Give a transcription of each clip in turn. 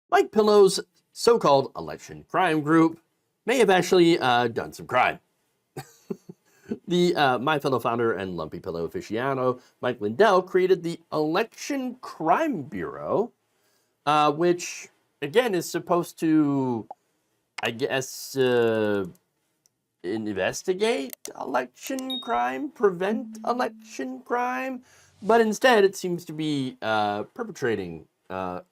Mike Pillow's so-called election crime group may have actually done some crime. The My Pillow founder and Lumpy Pillow aficionado, Mike Lindell, created the Election Crime Bureau, which, again, is supposed to, I guess, investigate election crime, prevent election crime, but instead it seems to be perpetrating, well,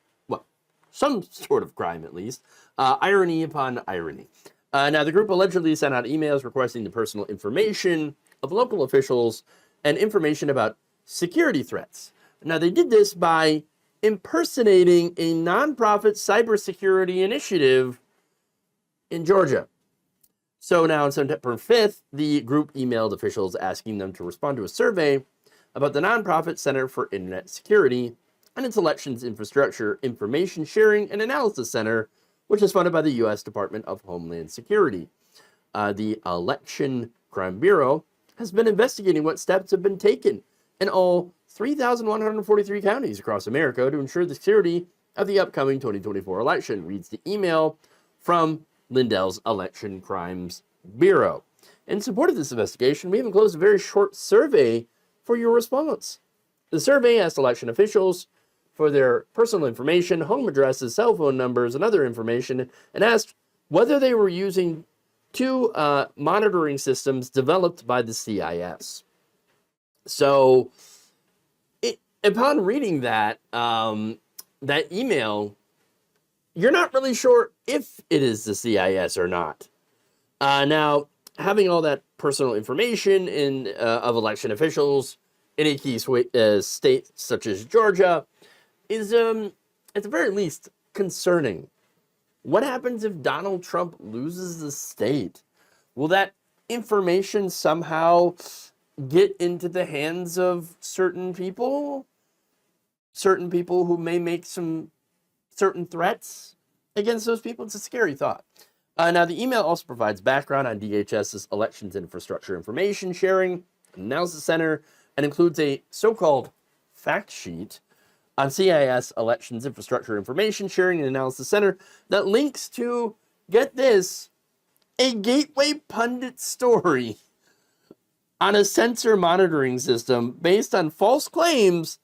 some sort of crime at least, irony upon irony. Now, the group allegedly sent out emails requesting the personal information of local officials and information about security threats. Now, they did this by impersonating a nonprofit cybersecurity initiative in Georgia. So now on September 5th, the group emailed officials asking them to respond to a survey about the nonprofit Center for Internet Security and its Elections Infrastructure Information Sharing and Analysis Center, which is funded by the U.S. Department of Homeland Security. The Election Crime Bureau has been investigating what steps have been taken in all 3,143 counties across America to ensure the security of the upcoming 2024 election, reads the email from Lindell's Election Crimes Bureau. In support of this investigation, we have enclosed a very short survey for your response. The survey asked election officials for their personal information, home addresses, cell phone numbers, and other information, and asked whether they were using two monitoring systems developed by the CIS. So, upon reading that email, you're not really sure if it is the CIS or not. Now, having all that personal information of election officials in a key state such as Georgia is, at the very least, concerning. What happens if Donald Trump loses the state? Will that information somehow get into the hands of certain people? Certain people who may make some certain threats against those people? It's a scary thought. Now, the email also provides background on DHS's Elections Infrastructure Information Sharing Analysis Center and includes a so-called fact sheet on CIS Elections Infrastructure Information Sharing and Analysis Center that links to, get this, a Gateway Pundit story on a sensor monitoring system based on false claims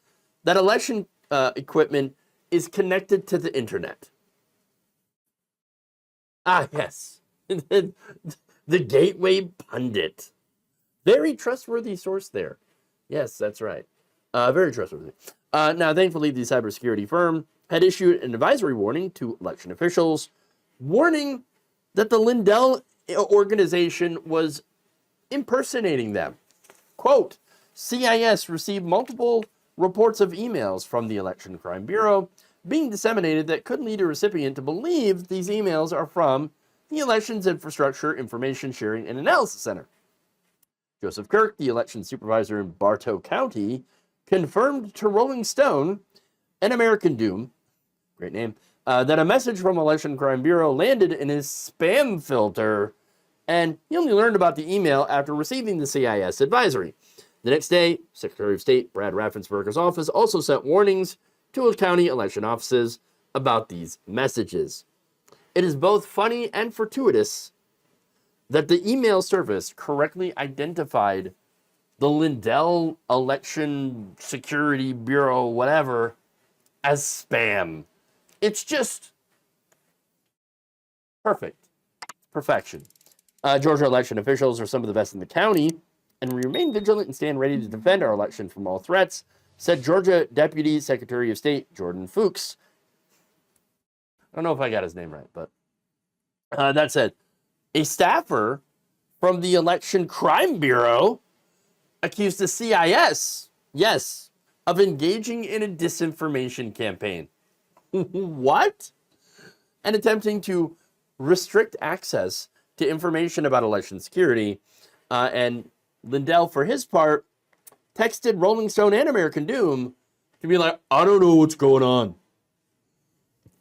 that election equipment is connected to the internet. Ah, yes. The Gateway Pundit. Very trustworthy source there. Yes, that's right. Very trustworthy. Now, thankfully, the cybersecurity firm had issued an advisory warning to election officials, warning that the Lindell organization was impersonating them. Quote, CIS received multiple reports of emails from the Election Crime Bureau being disseminated that could lead a recipient to believe these emails are from the Elections Infrastructure Information Sharing and Analysis Center. Joseph Kirk, the election supervisor in Bartow County, confirmed to Rolling Stone and American Doom, great name, that a message from Election Crime Bureau landed in his spam filter, and he only learned about the email after receiving the CIS advisory. The next day, Secretary of State Brad Raffensperger's office also sent warnings to county election offices about these messages. It is both funny and fortuitous that the email service correctly identified the Lindell Election Security Bureau, whatever, as spam. It's just perfect. Perfection. Georgia election officials are some of the best in the county, and we remain vigilant and stand ready to defend our election from all threats, said Georgia Deputy Secretary of State Jordan Fuchs. I don't know if I got his name right, but that said, a staffer from the Election Crime Bureau accused the CIS, yes, of engaging in a disinformation campaign. What? And attempting to restrict access to information about election security. And Lindell, for his part, texted Rolling Stone and American Doom to be like, I don't know what's going on.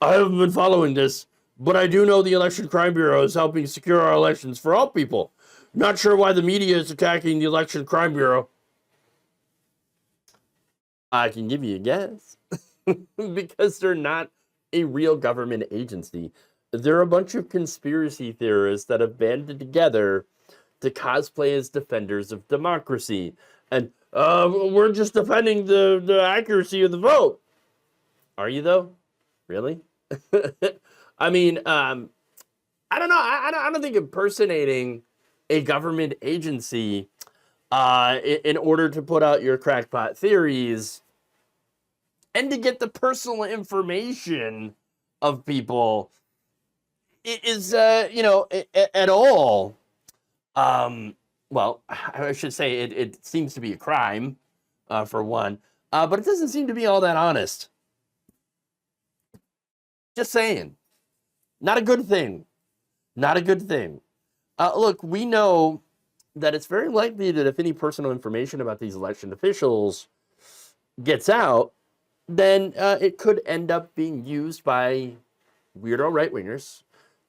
I haven't been following this, but I do know the Election Crime Bureau is helping secure our elections for all people. Not sure why the media is attacking the Election Crime Bureau. I can give you a guess. Because they're not a real government agency. They're a bunch of conspiracy theorists that have banded together to cosplay as defenders of democracy. And we're just defending the accuracy of the vote. Are you, though? Really? I mean, I don't know. I don't think impersonating a government agency in order to put out your crackpot theories and to get the personal information of people is, at all. Well, I should say it seems to be a crime, for one, but it doesn't seem to be all that honest. Just saying. Not a good thing. Not a good thing. Look, we know that it's very likely that if any personal information about these election officials gets out, then it could end up being used by weirdo right-wingers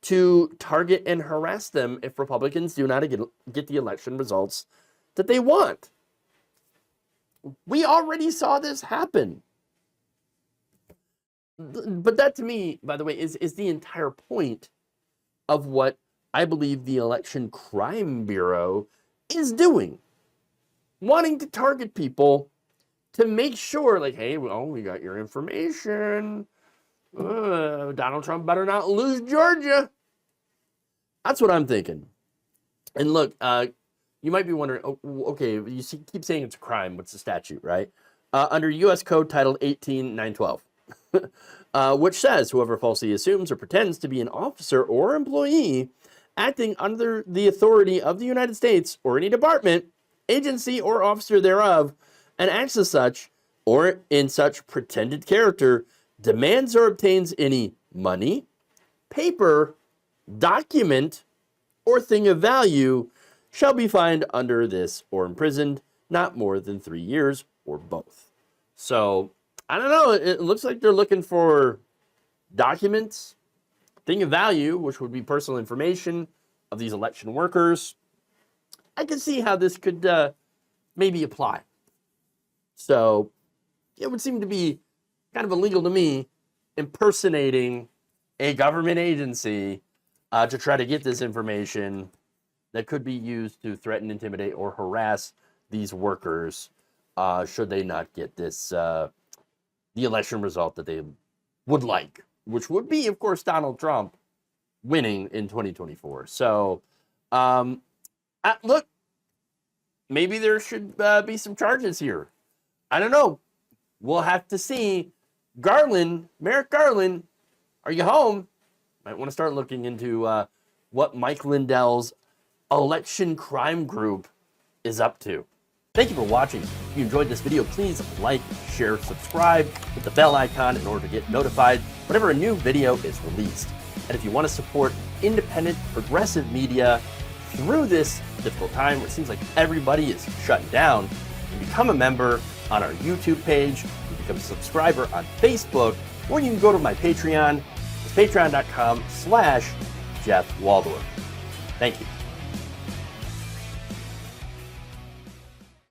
to target and harass them if Republicans do not get the election results that they want. We already saw this happen. But that, to me, by the way, is the entire point of what I believe the Election Crime Bureau is doing. Wanting to target people to make sure, like, hey, well, we got your information. Donald Trump better not lose Georgia. That's what I'm thinking. And look, you might be wondering, okay, you keep saying it's a crime. What's the statute, right? Under U.S. Code Title 18-912. Which says whoever falsely assumes or pretends to be an officer or employee acting under the authority of the United States or any department, agency, or officer thereof, and acts as such or in such pretended character, demands or obtains any money, paper, document, or thing of value, shall be fined under this or imprisoned not more than 3 years or both. So, I don't know, it looks like they're looking for documents, thing of value, which would be personal information of these election workers. I can see how this could maybe apply. So, it would seem to be kind of illegal to me impersonating a government agency to try to get this information that could be used to threaten, intimidate, or harass these workers should they not get this the election result that they would like, which would be, of course, Donald Trump winning in 2024. So, look, maybe there should be some charges here. I don't know. We'll have to see. Merrick Garland, are you home? Might want to start looking into what Mike Lindell's election crime group is up to. Thank you for watching. If you enjoyed this video, please like, share, subscribe, hit the bell icon in order to get notified whenever a new video is released. And if you want to support independent, progressive media through this difficult time where it seems like everybody is shutting down, you can become a member on our YouTube page, you can become a subscriber on Facebook, or you can go to my Patreon. It's patreon.com/Jeff Waldorf. Thank you.